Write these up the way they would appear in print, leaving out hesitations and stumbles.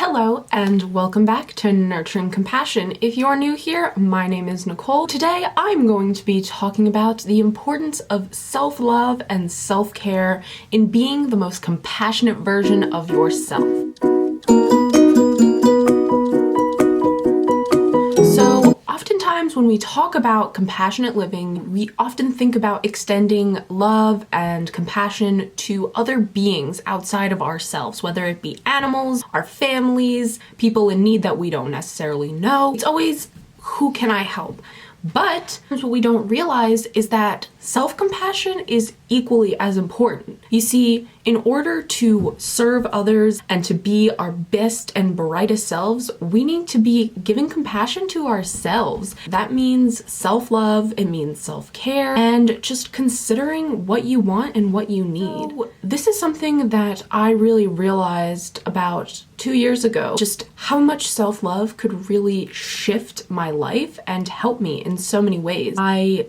Hello and welcome back to Nurturing Compassion. If you're new here, my name is Nicole. Today I'm going to be talking about the importance of self-love and self-care in being the most compassionate version of yourself. So oftentimes when we talk about compassionate living, we often think about extending love and compassion to other beings outside of ourselves, whether it be animals, our families, people in need that we don't necessarily know. It's always, who can I help? But what we don't realize is that self-compassion is equally as important. You see, in order to serve others and to be our best and brightest selves, we need to be giving compassion to ourselves. That means self-love, it means self-care, and just considering what you want and what you need. So, this is something that I really realized about 2 years ago, just how much self-love could really shift my life and help me in so many ways. I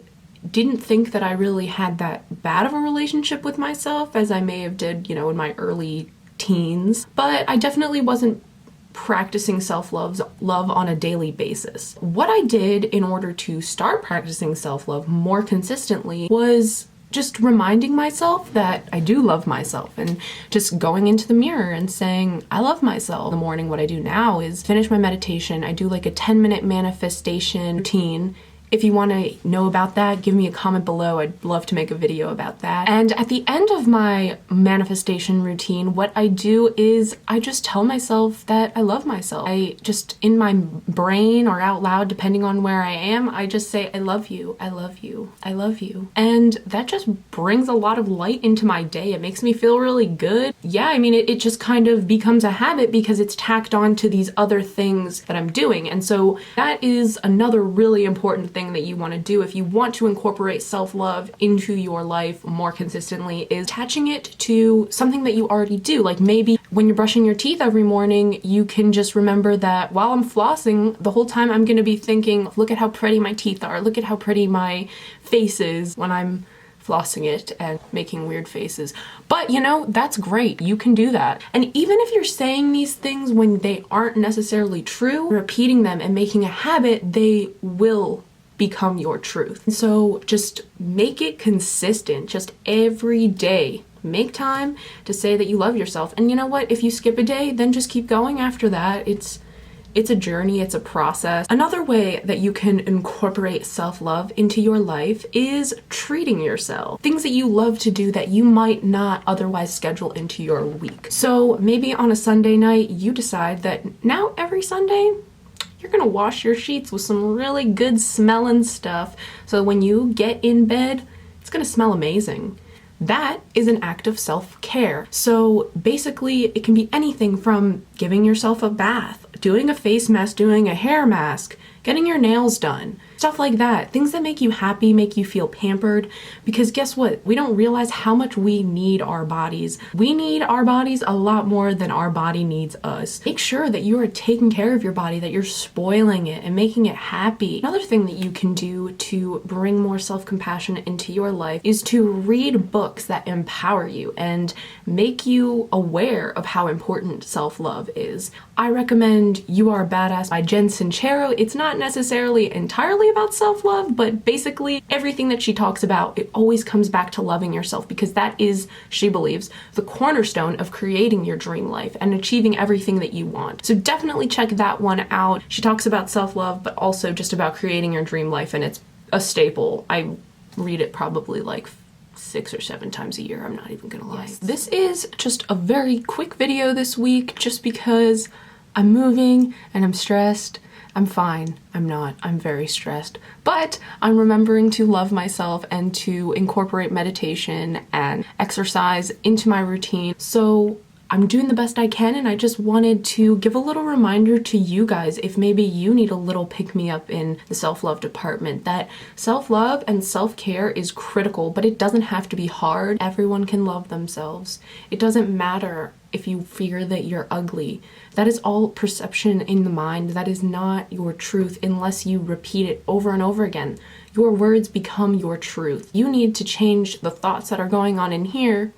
didn't think that I really had that bad of a relationship with myself as I may have did, in my early teens, but I definitely wasn't practicing self-love on a daily basis. What I did in order to start practicing self-love more consistently was just reminding myself that I do love myself and just going into the mirror and saying, I love myself. In the morning, what I do now is finish my meditation. I do like a 10-minute manifestation routine. If you want to know about that, give me a comment below. I'd love to make a video about that. And at the end of my manifestation routine, what I do is I just tell myself that I love myself. I just, in my brain or out loud, depending on where I am, I just say, I love you, I love you, I love you. And that just brings a lot of light into my day. It makes me feel really good. Yeah, I mean, it just kind of becomes a habit because it's tacked on to these other things that I'm doing. And so that is another really important thing that you want to do if you want to incorporate self-love into your life more consistently, is attaching it to something that you already do. Like maybe when you're brushing your teeth every morning, you can just remember that while I'm flossing, the whole time I'm going to be thinking, look at how pretty my teeth are, look at how pretty my face is when I'm flossing it and making weird faces. But that's great. You can do that. And even if you're saying these things when they aren't necessarily true, repeating them and making a habit, they will become your truth. And so just make it consistent, just every day. Make time to say that you love yourself. And you know what? If you skip a day, then just keep going after that. It's a journey, it's a process. Another way that you can incorporate self-love into your life is treating yourself. Things that you love to do that you might not otherwise schedule into your week. So maybe on a Sunday night, you decide that now every Sunday, you're gonna wash your sheets with some really good smelling stuff so when you get in bed, it's gonna smell amazing. That is an act of self-care. So basically, it can be anything from giving yourself a bath, doing a face mask, doing a hair mask, getting your nails done, stuff like that. Things that make you happy, make you feel pampered, because guess what? We don't realize how much we need our bodies. We need our bodies a lot more than our body needs us. Make sure that you are taking care of your body, that you're spoiling it and making it happy. Another thing that you can do to bring more self-compassion into your life is to read books that empower you and make you aware of how important self-love is. I recommend You Are a Badass by Sincero. It's not necessarily entirely about self-love, but basically everything that she talks about, it always comes back to loving yourself, because that is, she believes, the cornerstone of creating your dream life and achieving everything that you want. So definitely check that one out. She talks about self-love, but also just about creating your dream life, and it's a staple. I read it probably like 6 or 7 times a year, I'm not even gonna lie. Yes. This is just a very quick video this week, just because I'm moving and I'm stressed. I'm fine. I'm not. I'm very stressed. But I'm remembering to love myself and to incorporate meditation and exercise into my routine. So I'm doing the best I can, and I just wanted to give a little reminder to you guys, if maybe you need a little pick-me-up in the self-love department, that self-love and self-care is critical, but it doesn't have to be hard. Everyone can love themselves. It doesn't matter if you fear that you're ugly. That is all perception in the mind. That is not your truth unless you repeat it over and over again. Your words become your truth. You need to change the thoughts that are going on in here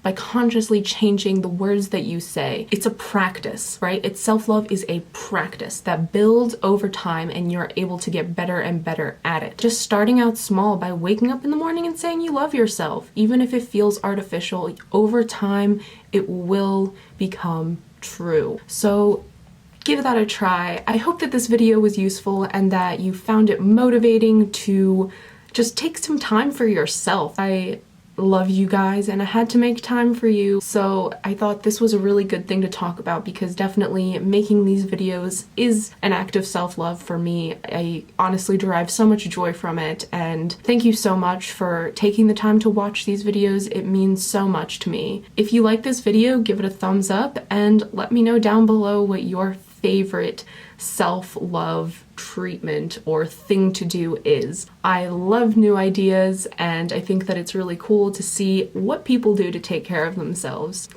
by consciously changing the words that you say. It's a practice, right? Self-love is a practice that builds over time, and you're able to get better and better at it. Just starting out small by waking up in the morning and saying you love yourself, even if it feels artificial, over time it will become true. So give that a try. I hope that this video was useful and that you found it motivating to just take some time for yourself. I love you guys and I had to make time for you, so I thought this was a really good thing to talk about, because definitely making these videos is an act of self-love for me. I honestly derive so much joy from it, and thank you so much for taking the time to watch these videos. It means so much to me. If you like this video, give it a thumbs up and let me know down below what your favorite self-love treatment or thing to do is. I love new ideas, and I think that it's really cool to see what people do to take care of themselves.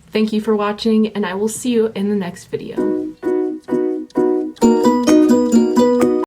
Thank you for watching, and I will see you in the next video.